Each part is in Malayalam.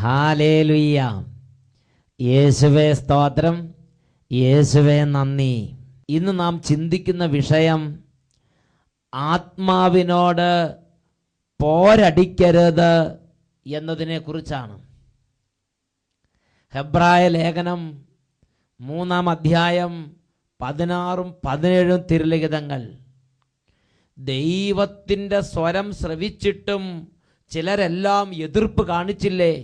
ഹല്ലേലൂയ. യേശുവേ സ്തോത്രം, യേശുവേ നന്ദി. ഇന്ന് നാം ചിന്തിക്കുന്ന വിഷയം ആത്മാവിനോട് പോരടിക്കരുത് എന്നതിനെ കുറിച്ചാണ്. ഹെബ്രായ ലേഖനം 3-ാം അധ്യായം 16-17 തിരുലിഖിതങ്ങൾ. ദൈവത്തിൻ്റെ സ്വരം ശ്രവിച്ചിട്ടും ചിലരെല്ലാം എതിർപ്പ് കാണിച്ചില്ലേ?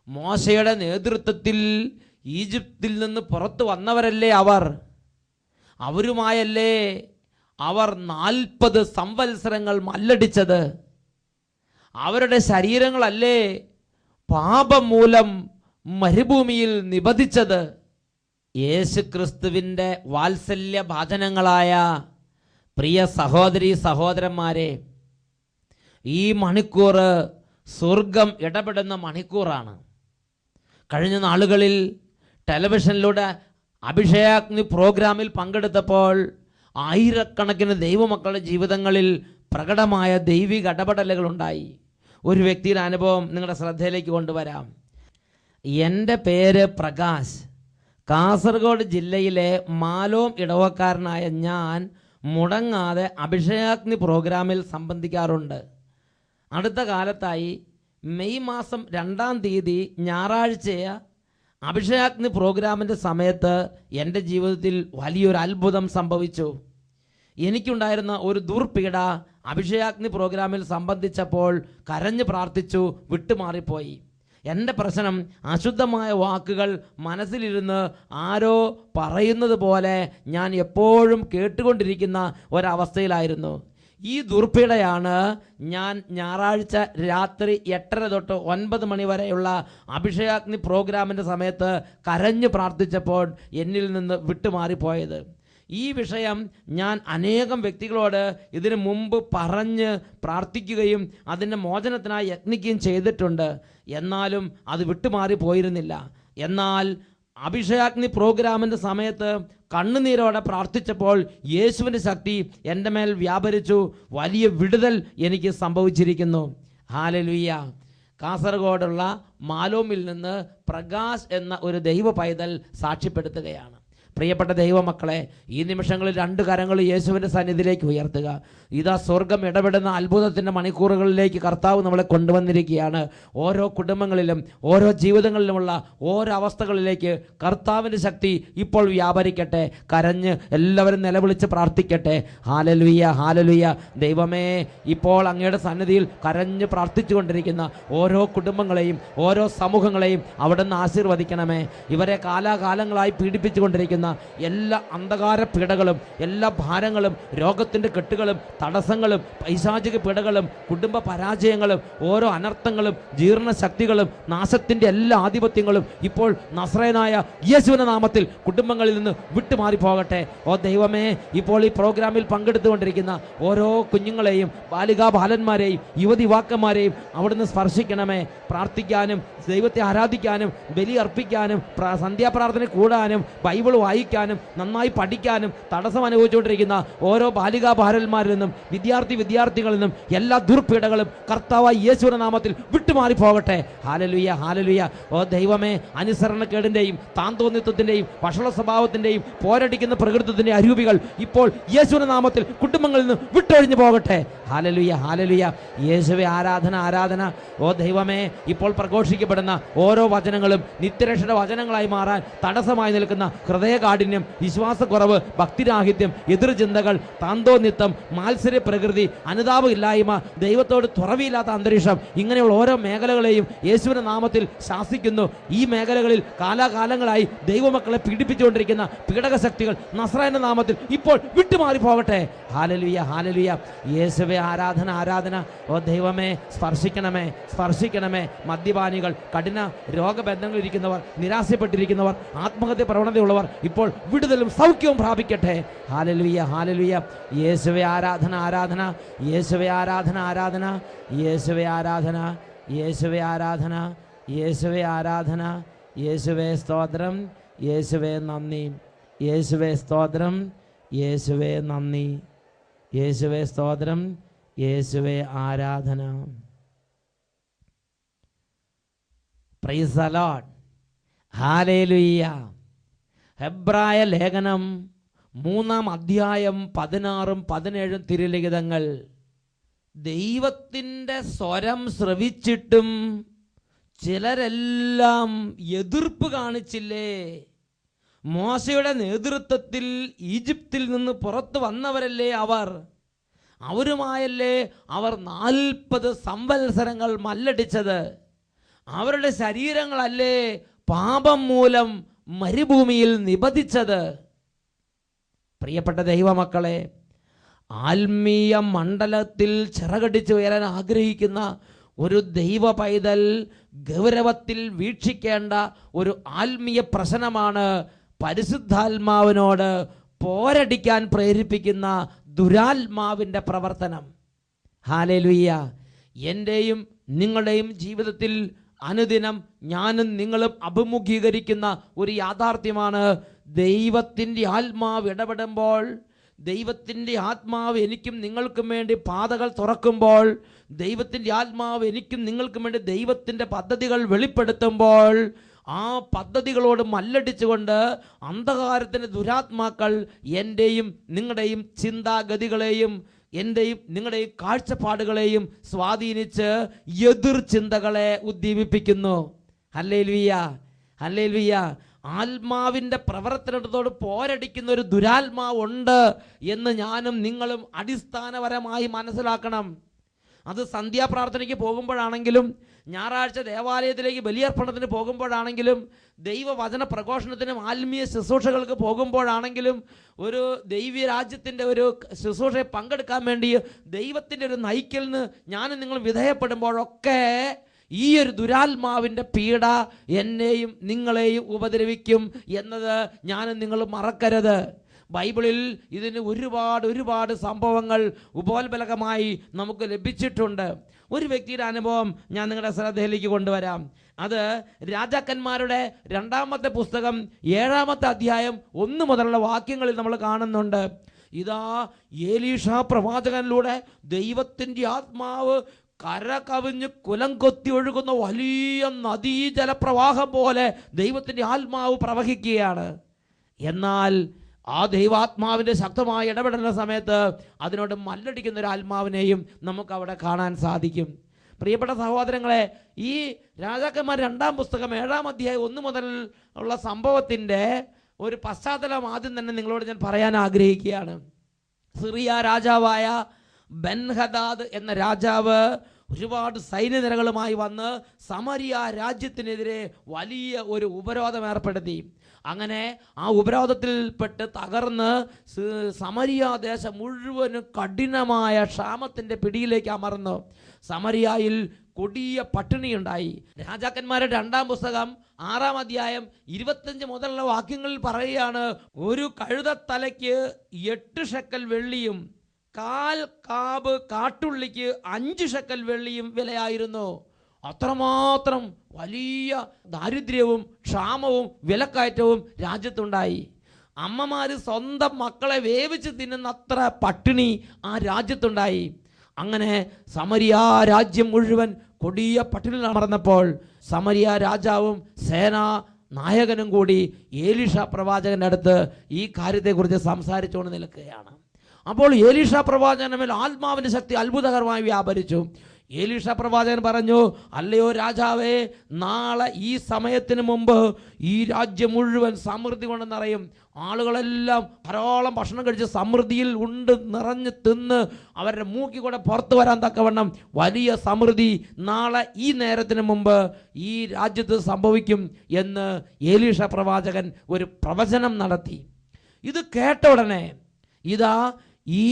മോശയുടെ നേതൃത്വത്തിൽ ഈജിപ്തിൽ നിന്ന് പുറത്തു വന്നവരല്ലേ അവരുമായല്ലേ അവർ 40 സംവത്സരങ്ങൾ മല്ലടിച്ചത്? അവരുടെ ശരീരങ്ങളല്ലേ പാപം മൂലം മരുഭൂമിയിൽ നിബന്ധിച്ചത്? യേശുക്രിസ്തുവിൻ്റെ വാത്സല്യഭാജനങ്ങളായ പ്രിയ സഹോദരീ സഹോദരന്മാരെ, ഈ മണിക്കൂർ സ്വർഗം ഇടപെടുന്ന മണിക്കൂറാണ്. കഴിഞ്ഞ നാളുകളിൽ ടെലിവിഷനിലൂടെ അഭിഷേകാഗ്നി പ്രോഗ്രാമിൽ പങ്കെടുത്തപ്പോൾ ആയിരക്കണക്കിന് ദൈവമക്കളുടെ ജീവിതങ്ങളിൽ പ്രകടമായ ദൈവിക ഇടപെടലുകളുണ്ടായി. ഒരു വ്യക്തിയുടെ അനുഭവം നിങ്ങളുടെ ശ്രദ്ധയിലേക്ക് കൊണ്ടുവരാം. എൻ്റെ പേര് പ്രകാശ്. കാസർഗോഡ് ജില്ലയിലെ മാലോം ഇടവക്കാരനായ ഞാൻ മുടങ്ങാതെ അഭിഷേകാഗ്നി പ്രോഗ്രാമിൽ സംബന്ധിക്കാറുണ്ട്. അടുത്ത കാലത്തായി മെയ് മാസം 2-ാം തീയതി ഞായറാഴ്ചയ അഭിഷേകാഗ്നി പ്രോഗ്രാമിൻ്റെ സമയത്ത് എൻ്റെ ജീവിതത്തിൽ വലിയൊരു അത്ഭുതം സംഭവിച്ചു. എനിക്കുണ്ടായിരുന്ന ഒരു ദുർപീഡ അഭിഷേകാഗ്നി പ്രോഗ്രാമിൽ സംബന്ധിച്ചപ്പോൾ കരഞ്ഞു പ്രാർത്ഥിച്ചു വിട്ടുമാറിപ്പോയി. എൻ്റെ പ്രശ്നം അശുദ്ധമായ വാക്കുകൾ മനസ്സിലിരുന്ന് ആരോ പറയുന്നത് പോലെ ഞാൻ എപ്പോഴും കേട്ടുകൊണ്ടിരിക്കുന്ന ഒരവസ്ഥയിലായിരുന്നു. ഈ ദുർപീഡയാണ് ഞാൻ ഞായറാഴ്ച രാത്രി 8:30 തൊട്ട് 9 മണി വരെയുള്ള അഭിഷേകാഗ്നി പ്രോഗ്രാമിൻ്റെ സമയത്ത് കരഞ്ഞു പ്രാർത്ഥിച്ചപ്പോൾ എന്നിൽ നിന്ന് വിട്ടുമാറിപ്പോയത്. ഈ വിഷയം ഞാൻ അനേകം വ്യക്തികളോട് ഇതിനു മുമ്പ് പറഞ്ഞ് പ്രാർത്ഥിക്കുകയും അതിൻ്റെ മോചനത്തിനായി യത്നിക്കുകയും ചെയ്തിട്ടുണ്ട്. എന്നാലും അത് വിട്ടുമാറി പോയിരുന്നില്ല. എന്നാൽ അഭിഷേകാഗ്നി പ്രോഗ്രാമിൻ്റെ സമയത്ത് കണ്ണുനീരോടെ പ്രാർത്ഥിച്ചപ്പോൾ യേശുവിൻ്റെ ശക്തി എൻ്റെ മേൽ വ്യാപരിച്ചു. വലിയ വിടുതൽ എനിക്ക് സംഭവിച്ചിരിക്കുന്നു. ഹല്ലേലൂയ. കാസർഗോഡുള്ള മാലോമിൽ നിന്ന് പ്രകാശ് എന്ന ഒരു ദൈവ പൈതൽ സാക്ഷ്യപ്പെടുത്തുകയാണ്. പ്രിയപ്പെട്ട ദൈവമക്കളെ, ഈ നിമിഷങ്ങളിൽ 2 കരങ്ങൾ യേശുവിൻ്റെ സന്നിധിയിലേക്ക് ഉയർത്തുക. ഇതാ സ്വർഗം ഇടപെടുന്ന അത്ഭുതത്തിൻ്റെ മണിക്കൂറുകളിലേക്ക് കർത്താവ് നമ്മളെ കൊണ്ടുവന്നിരിക്കുകയാണ്. ഓരോ കുടുംബങ്ങളിലും ഓരോ ജീവിതങ്ങളിലുമുള്ള ഓരോ അവസ്ഥകളിലേക്ക് കർത്താവിൻ്റെ ശക്തി ഇപ്പോൾ വ്യാപരിക്കട്ടെ. കരഞ്ഞ് എല്ലാവരും നിലവിളിച്ച് പ്രാർത്ഥിക്കട്ടെ. Hallelujah, hallelujah. ദൈവമേ, ഇപ്പോൾ അങ്ങയുടെ സന്നിധിയിൽ കരഞ്ഞ് പ്രാർത്ഥിച്ചു കൊണ്ടിരിക്കുന്ന ഓരോ കുടുംബങ്ങളെയും ഓരോ സമൂഹങ്ങളെയും അവിടുന്ന് ആശീർവദിക്കണമേ. ഇവരെ കാലാകാലങ്ങളായി പീഡിപ്പിച്ചുകൊണ്ടിരിക്കുന്ന എല്ലാ അന്ധകാര പീഡകളും എല്ലാ ഭാരങ്ങളും രോഗത്തിൻ്റെ കെട്ടുകളും തടസ്സങ്ങളും പൈശാചിക പീഡകളും കുടുംബ പരാജയങ്ങളും ഓരോ അനർത്ഥങ്ങളും ജീർണശക്തികളും നാശത്തിൻ്റെ എല്ലാ ആധിപത്യങ്ങളും ഇപ്പോൾ നസ്രയനായ യേശുവിൻ്റെ നാമത്തിൽ കുടുംബങ്ങളിൽ നിന്ന് വിട്ടുമാറിപ്പോകട്ടെ. ഓ ദൈവമേ, ഇപ്പോൾ ഈ പ്രോഗ്രാമിൽ പങ്കെടുത്തുകൊണ്ടിരിക്കുന്ന ഓരോ കുഞ്ഞുങ്ങളെയും ബാലികാ ബാലന്മാരെയും യുവതി യുവാക്കന്മാരെയും അവിടുന്ന് സ്പർശിക്കണമേ. പ്രാർത്ഥിക്കാനും ദൈവത്തെ ആരാധിക്കാനും ബലി അർപ്പിക്കാനും സന്ധ്യാപ്രാർത്ഥന കൂടാനും ബൈബിൾ വായിക്കാനും നന്നായി പഠിക്കാനും തടസ്സം അനുഭവിച്ചുകൊണ്ടിരിക്കുന്ന ഓരോ ബാലികാ ബാലന്മാരിൽ നിന്നും വിദ്യാർത്ഥികളിൽ നിന്നും എല്ലാ ദുർപീഡകളും കർത്താവായ യേശുവിന്റെ നാമത്തിൽ വിട്ടുമാറിപ്പോകട്ടെ. Hallelujah, hallelujah. ഓ ദൈവമേ, അനുസരണക്കേടിൻ്റെയും താന്തോന്നിത്വത്തിൻ്റെയും വഷള സ്വഭാവത്തിൻ്റെയും പോരടിക്കുന്ന പ്രകൃതത്തിൻ്റെ അരൂപികൾ ഇപ്പോൾ യേശുവിന്റെ നാമത്തിൽ കുടുംബങ്ങളിൽ നിന്ന് വിട്ടൊഴിഞ്ഞു പോകട്ടെ. Hallelujah, hallelujah. യേശുവേ, ആരാധന, ആരാധന. ഓ ദൈവമേ, ഇപ്പോൾ പ്രഘോഷിക്കപ്പെടുന്ന ഓരോ വചനങ്ങളും നിത്യരക്ഷയുടെ വചനങ്ങളായി മാറാൻ തടസ്സമായി നിൽക്കുന്ന ഹൃദയകാഠിന്യം, വിശ്വാസക്കുറവ്, ഭക്തിരാഹിത്യം, എതിർചിന്തകൾ, താന്തോന്നിത്വം, മാത്സര്യ പ്രകൃതി, അനുതാപമില്ലായ്മ, ദൈവത്തോട് തുറവിയില്ലാത്ത അന്തരീക്ഷം, ഇങ്ങനെയുള്ള ഓരോ മേഖലകളെയും യേശുവിന്റെ നാമത്തിൽ ശാസിക്കുന്നു. ഈ മേഖലകളിൽ കാലാകാലങ്ങളായി ദൈവമക്കളെ പീഡിപ്പിച്ചുകൊണ്ടിരിക്കുന്ന പീഡക ശക്തികൾ നസ്രായന്റെ നാമത്തിൽ ഇപ്പോൾ വിട്ടുമാറി പോകട്ടെ. Hallelujah, hallelujah. യേശുവേ, ആരാധന, ആരാധന. ഓ ദൈവമേ, സ്പർശിക്കണമേ, സ്പർശിക്കണമേ. മദ്യപാനികൾ, കഠിന രോഗബന്ധങ്ങളിൽ ഇരിക്കുന്നവർ, നിരാശപ്പെട്ടിരിക്കുന്നവർ, ആത്മഹത്യ പ്രവണതയുള്ളവർ ഇപ്പോൾ വിടുതലും സൗഖ്യവും പ്രാപിക്കട്ടെ. Hallelujah, hallelujah. യേശുവേ, ആരാധന, ആരാധന. യേശുവേ, ആരാധന, ആരാധന. യേശുവേ, ആരാധന. യേശുവേ, ആരാധന. യേശുവേ, ആരാധന. യേശുവേ സ്തോത്രം, യേശുവേ നന്ദി. യേശുവേ സ്തോത്രം, യേശുവേ നന്ദി. യേശുവേ സ്തോത്രം, യേശുവേ ആരാധന. Praise the Lord. ഹല്ലേലൂയ. ഹെബ്രായ ലേഖനം 3-ാം അധ്യായം 16-17 തിരുലിഖിതങ്ങൾ. ദൈവത്തിൻ്റെ സ്വരം ശ്രവിച്ചിട്ടും ചിലരെല്ലാം എതിർപ്പ് കാണിച്ചില്ലേ? മോശയുടെ നേതൃത്വത്തിൽ ഈജിപ്തിൽ നിന്ന് പുറത്തു വന്നവരല്ലേ അവരുമായല്ലേ അവർ 40 സംവത്സരങ്ങൾ മല്ലടിച്ചത്. അവരുടെ ശരീരങ്ങളല്ലേ പാപം മൂലം മരുഭൂമിയിൽ നിബദിച്ചത്. പ്രിയപ്പെട്ട ദൈവമക്കളെ, ആത്മീയ മണ്ഡലത്തിൽ ചിറകടിച്ച് ഉയരാൻ ആഗ്രഹിക്കുന്ന ഒരു ദൈവ പൈതൽ ഗൗരവത്തിൽ വീക്ഷിക്കേണ്ട ഒരു ആത്മീയ പ്രശ്നമാണ് പരിശുദ്ധാത്മാവിനോട് പോരടിക്കാൻ പ്രേരിപ്പിക്കുന്ന ദുരാത്മാവിൻ്റെ പ്രവർത്തനം. ഹല്ലേലൂയ. എൻ്റെയും നിങ്ങളുടെയും ജീവിതത്തിൽ അനുദിനം ഞാനും നിങ്ങളും അഭിമുഖീകരിക്കുന്ന ഒരു യാഥാർത്ഥ്യമാണ്, ദൈവത്തിൻ്റെ ആത്മാവ് ഇടപെടുമ്പോൾ, ദൈവത്തിൻ്റെ ആത്മാവ് എനിക്കും നിങ്ങൾക്കും വേണ്ടി പാതകൾ തുറക്കുമ്പോൾ, ദൈവത്തിൻ്റെ ആത്മാവ് എനിക്കും നിങ്ങൾക്കും വേണ്ടി ദൈവത്തിൻ്റെ പദ്ധതികൾ വെളിപ്പെടുത്തുമ്പോൾ, ആ പദ്ധതികളോട് മല്ലടിച്ചുകൊണ്ട് അന്ധകാരത്തിൻ്റെ ദുരാത്മാക്കൾ എൻ്റെയും നിങ്ങളുടെയും ചിന്താഗതികളെയും എൻ്റെയും നിങ്ങളുടെയും കാഴ്ചപ്പാടുകളെയും സ്വാധീനിച്ച് എതിർ ചിന്തകളെ ഉദ്ദീപിപ്പിക്കുന്നു. Hallelujah, hallelujah. ആത്മാവിൻ്റെ പ്രവർത്തനത്തോട് പോരടിക്കുന്ന ഒരു ദുരാത്മാവുണ്ട് എന്ന് ഞാനും നിങ്ങളും അടിസ്ഥാനപരമായി മനസ്സിലാക്കണം. അത് സന്ധ്യാപ്രാർത്ഥനയ്ക്ക് പോകുമ്പോഴാണെങ്കിലും, ഞായറാഴ്ച ദേവാലയത്തിലേക്ക് ബലിയർപ്പണത്തിന് പോകുമ്പോഴാണെങ്കിലും, ദൈവവചന പ്രഘോഷണത്തിനും ആത്മീയ ശുശ്രൂഷകൾക്ക് പോകുമ്പോഴാണെങ്കിലും, ഒരു ദൈവീയ രാജ്യത്തിൻ്റെ ഒരു ശുശ്രൂഷയെ പങ്കെടുക്കാൻ വേണ്ടി ദൈവത്തിൻ്റെ ഒരു നയിക്കലിന് ഞാനും നിങ്ങൾ വിധേയപ്പെടുമ്പോഴൊക്കെ ഈ ഒരു ദുരാത്മാവിൻ്റെ പീഡ എന്നെയും നിങ്ങളെയും ഉപദ്രവിക്കും എന്നത് ഞാനും നിങ്ങൾ മറക്കരുത്. ബൈബിളിൽ ഇതിന് ഒരുപാട് സംഭവങ്ങൾ ഉപോത്ബലകമായി നമുക്ക് ലഭിച്ചിട്ടുണ്ട്. ഒരു വ്യക്തിയുടെ അനുഭവം ഞാൻ നിങ്ങളുടെ ശ്രദ്ധയിലേക്ക് കൊണ്ടുവരാം. അത് രാജാക്കന്മാരുടെ 2-ാമത്തെ പുസ്തകം 7-ാമത്തെ അധ്യായം 1 മുതലുള്ള വാക്യങ്ങളിൽ നമ്മൾ കാണുന്നുണ്ട്. ഇതാ ഏലീഷ പ്രവാചകനിലൂടെ ദൈവത്തിൻ്റെ ആത്മാവ് കര കവിഞ്ഞ് കുലം കൊത്തി ഒഴുകുന്ന വലിയ നദീജലപ്രവാഹം പോലെ ദൈവത്തിൻ്റെ ആത്മാവ് പ്രവഹിക്കുകയാണ്. എന്നാൽ ആ ദൈവാത്മാവിൻ്റെ ശക്തമായ ഇടപെടുന്ന സമയത്ത് അതിനോട് മല്ലടിക്കുന്ന ഒരു ആത്മാവിനെയും നമുക്കവിടെ കാണാൻ സാധിക്കും. പ്രിയപ്പെട്ട സഹോദരങ്ങളെ, ഈ രാജാക്കന്മാർ 2-ാം പുസ്തകം 7-ാം അധ്യായം 1 മുതൽ ഉള്ള സംഭവത്തിൻ്റെ ഒരു പശ്ചാത്തലം ആദ്യം തന്നെ നിങ്ങളോട് ഞാൻ പറയാൻ ആഗ്രഹിക്കുകയാണ്. സിറിയ രാജാവായ ബെൻഹദാദ് എന്ന രാജാവ് ഒരുപാട് സൈന്യനിരകളുമായി വന്ന് സമരിയ രാജ്യത്തിനെതിരെ വലിയ ഒരു ഉപരോധം ഏർപ്പെടുത്തി. അങ്ങനെ ആ ഉപരോധത്തിൽപ്പെട്ട് തകർന്ന് സമരിയ ദേശം മുഴുവനും കഠിനമായ ക്ഷാമത്തിൻ്റെ പിടിയിലേക്ക് അമർന്നു. സമരിയായിൽ കൊടിയ പട്ടിണിയുണ്ടായി. രാജാക്കന്മാരുടെ 2-ാം പുസ്തകം 6-ാം അധ്യായം 25 മുതലുള്ള വാക്യങ്ങളിൽ പറയുകയാണ്, ഒരു കഴുതത്തലയ്ക്ക് 8 ഷെക്കൽ വെള്ളിയും 1/4 കാബ് കാട്ടുള്ളിക്ക് 5 ഷെക്കൽ വെള്ളിയും വിലയായിരുന്നു. അത്രമാത്രം വലിയ ദാരിദ്ര്യവും ക്ഷാമവും വിലക്കയറ്റവും രാജ്യത്തുണ്ടായി. അമ്മമാർ സ്വന്തം മക്കളെ വേവിച്ച് തിന്നുന്ന അത്ര പട്ടിണി ആ രാജ്യത്തുണ്ടായി. അങ്ങനെ സമരിയ രാജ്യം മുഴുവൻ കൊടിയ പട്ടിണിയിൽ അമർന്നപ്പോൾ സമരിയ രാജാവും സേനാ നായകനും കൂടി ഏലീഷ പ്രവാചകൻ്റെ അടുത്ത് ഈ കാര്യത്തെക്കുറിച്ച് സംസാരിച്ചുകൊണ്ട് നിൽക്കുകയാണ്. അപ്പോൾ ഏലീഷ പ്രവാചകന്റെ മേൽ ആത്മാവിൻ്റെ ശക്തി അത്ഭുതകരമായി വ്യാപരിച്ചു. ഏലീഷ പ്രവാചകൻ പറഞ്ഞു, അല്ലയോ രാജാവേ, നാളെ ഈ സമയത്തിന് മുമ്പ് ഈ രാജ്യം മുഴുവൻ സമൃദ്ധി കൊണ്ട് നിറയും. ആളുകളെല്ലാം ധാരാളം ഭക്ഷണം കഴിച്ച് സമൃദ്ധിയിൽ ഉണ്ട് നിറഞ്ഞ് തിന്ന് അവരുടെ മൂക്കി കൂടെ പുറത്തു വരാൻ തക്കവണ്ണം വലിയ സമൃദ്ധി നാളെ ഈ നേരത്തിന് മുമ്പ് ഈ രാജ്യത്ത് സംഭവിക്കും എന്ന് ഏലീഷ പ്രവാചകൻ ഒരു പ്രവചനം നടത്തി. ഇത് കേട്ട ഉടനെ ഇതാ ഈ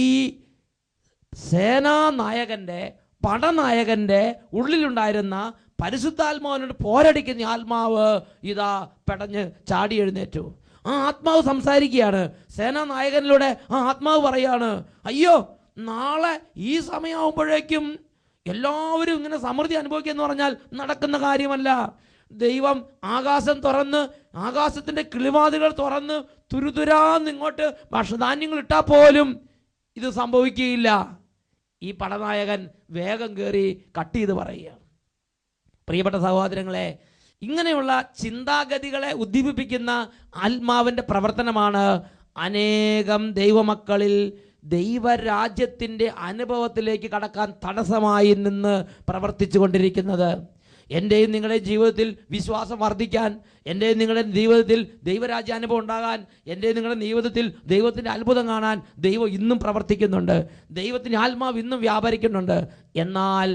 സേനാനായകൻ്റെ പടനായകൻ്റെ ഉള്ളിലുണ്ടായിരുന്ന പരിശുദ്ധാത്മാവിനോട് പോരടിക്കുന്ന ആത്മാവ് ഇതാ പെടഞ്ഞ് ചാടി എഴുന്നേറ്റു. ആ ആത്മാവ് സംസാരിക്കുകയാണ്. സേനാനായകനിലൂടെ ആ ആത്മാവ് പറയാണ്, അയ്യോ, നാളെ ഈ സമയമാകുമ്പോഴേക്കും എല്ലാവരും ഇങ്ങനെ സമൃദ്ധി അനുഭവിക്കുക എന്ന് പറഞ്ഞാൽ നടക്കുന്ന കാര്യമല്ല. ദൈവം ആകാശം തുറന്ന് ആകാശത്തിൻ്റെ കിളിവാതിലുകൾ തുറന്ന് തുരുതുരാന്നിങ്ങോട്ട് ഭക്ഷണധാന്യങ്ങൾ ഇട്ടാൽ പോലും ഇത് സംഭവിക്കുകയില്ല. ഈ പടനായകൻ വേഗം കയറി കട്ട് ചെയ്ത് പറയുകയാണ്. പ്രിയപ്പെട്ട സഹോദരങ്ങളെ, ഇങ്ങനെയുള്ള ചിന്താഗതികളെ ഉദ്ദീപിപ്പിക്കുന്ന ആത്മാവിൻ്റെ പ്രവർത്തനമാണ് അനേകം ദൈവമക്കളിൽ ദൈവരാജ്യത്തിൻ്റെ അനുഭവത്തിലേക്ക് കടക്കാൻ തടസ്സമായി നിന്ന് പ്രവർത്തിച്ചു കൊണ്ടിരിക്കുന്നത്. എൻ്റെയും നിങ്ങളുടെയും ജീവിതത്തിൽ വിശ്വാസം വർദ്ധിക്കാൻ, എൻ്റെയും നിങ്ങളുടെ ജീവിതത്തിൽ ദൈവരാജ്യ അനുഭവം ഉണ്ടാകാൻ, എൻ്റെയും നിങ്ങളുടെ ജീവിതത്തിൽ ദൈവത്തിൻ്റെ അത്ഭുതം കാണാൻ ദൈവം ഇന്നും പ്രവർത്തിക്കുന്നുണ്ട്. ദൈവത്തിൻ്റെ ആത്മാവ് ഇന്നും വ്യാപരിക്കുന്നുണ്ട്. എന്നാൽ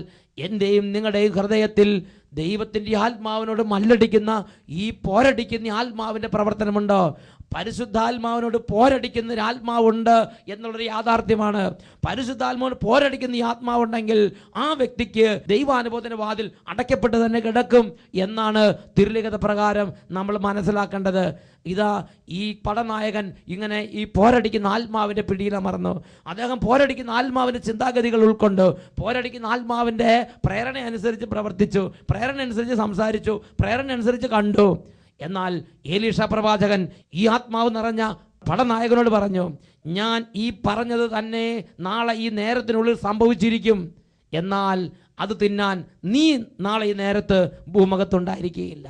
എൻ്റെയും നിങ്ങളുടെയും ഹൃദയത്തിൽ ദൈവത്തിൻ്റെ ആത്മാവിനോട് മല്ലടിക്കുന്ന ഈ പോരടിക്കുന്ന ആത്മാവിൻ്റെ പ്രവർത്തനമുണ്ടോ? പരിശുദ്ധാത്മാവിനോട് പോരടിക്കുന്ന ഒരു ആത്മാവുണ്ട് എന്നുള്ളൊരു യാഥാർത്ഥ്യമാണ്. പരിശുദ്ധാത്മാവിനോട് പോരടിക്കുന്ന ഈ ആത്മാവുണ്ടെങ്കിൽ ആ വ്യക്തിക്ക് ദൈവാനുഭവത്തിൻ്റെ വാതിൽ അടയ്ക്കപ്പെട്ട് തന്നെ കിടക്കും എന്നാണ് തിരുലിഖിത പ്രകാരം നമ്മൾ മനസ്സിലാക്കേണ്ടത്. ഇതാ ഈ പടനായകൻ ഇങ്ങനെ ഈ പോരടിക്കുന്ന ആത്മാവിൻ്റെ പിടിയിലമർന്നു. അദ്ദേഹം പോരടിക്കുന്ന ആത്മാവിൻ്റെ ചിന്താഗതികൾ ഉൾക്കൊണ്ട്, പോരടിക്കുന്ന ആത്മാവിൻ്റെ പ്രേരണ അനുസരിച്ച് പ്രവർത്തിച്ചു, പ്രേരണ അനുസരിച്ച് സംസാരിച്ചു, പ്രേരണ അനുസരിച്ച് കണ്ടു. എന്നാൽ എലീഷ പ്രവാചകൻ ഈ ആത്മാവ് നിറഞ്ഞ പടനായകനോട് പറഞ്ഞു, ഞാൻ ഈ പറഞ്ഞത് തന്നെ നാളെ ഈ നേരത്തിനുള്ളിൽ സംഭവിച്ചിരിക്കും. എന്നാൽ അത് തിന്നാൻ നീ നാളെ ഈ നേരത്ത് ഭൂമുഖത്തുണ്ടായിരിക്കുകയില്ല.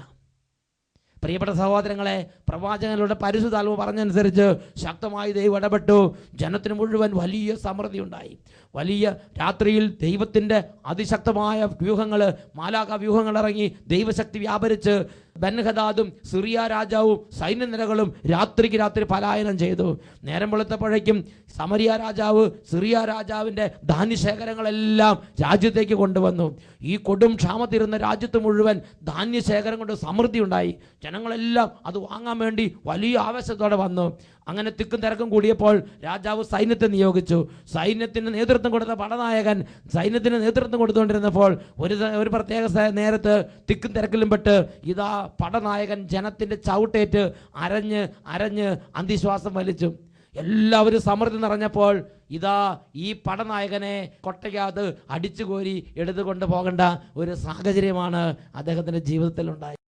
പ്രിയപ്പെട്ട സഹോദരങ്ങളെ, പ്രവാചകനിലൂടെ പരിശുദ്ധാത്മാവ് പറഞ്ഞനുസരിച്ച് ശക്തമായി ദൈവം ഇടപെട്ടു. ജനത്തിന് മുഴുവൻ വലിയ സമൃദ്ധി ഉണ്ടായി. വലിയ രാത്രിയിൽ ദൈവത്തിൻ്റെ അതിശക്തമായ വ്യൂഹങ്ങൾ, മാലാഖ വ്യൂഹങ്ങൾ ഇറങ്ങി ദൈവശക്തി വ്യാപരിച്ച് ബെൻഹദാദും സിറിയ രാജാവും സൈന്യനിരകളും രാത്രിക്ക് രാത്രി പലായനം ചെയ്തു. നേരം വെളുത്തപ്പോഴേക്കും സമരിയ രാജാവ് സിറിയ രാജാവിൻ്റെ ധാന്യശേഖരങ്ങളെല്ലാം രാജ്യത്തേക്ക് കൊണ്ടുവന്നു. ഈ കൊടും ക്ഷാമത്തിരുന്ന രാജ്യത്ത് മുഴുവൻ ധാന്യശേഖരം കൊണ്ട് സമൃദ്ധി ഉണ്ടായി. ജനങ്ങളെല്ലാം അത് വാങ്ങാൻ വേണ്ടി വലിയ ആവേശത്തോടെ വന്നു. അങ്ങനെ തിക്കും തിരക്കും കൂടിയപ്പോൾ രാജാവ് സൈന്യത്തെ നിയോഗിച്ചു. സൈന്യത്തിന് നേതൃത്വം കൊടുത്ത പടനായകൻ സൈന്യത്തിന് നേതൃത്വം കൊടുത്തുകൊണ്ടിരുന്നപ്പോൾ ഒരു പ്രത്യേക നേരത്ത് തിക്കും തിരക്കിലും പെട്ട് ഇതാ പടനായകൻ ജനത്തിൻ്റെ ചവിട്ടേറ്റ് അരഞ്ഞ് അന്തിശ്വാസം വലിച്ചു. എല്ലാവരും സമൃദ്ധി നിറഞ്ഞപ്പോൾ ഇതാ ഈ പടനായകനെ കൊട്ടയ്ക്കകത്ത് അടിച്ചുകോരി എടുത്തുകൊണ്ട് പോകേണ്ട ഒരു സാഹചര്യമാണ് അദ്ദേഹത്തിൻ്റെ ജീവിതത്തിൽ ഉണ്ടായത്.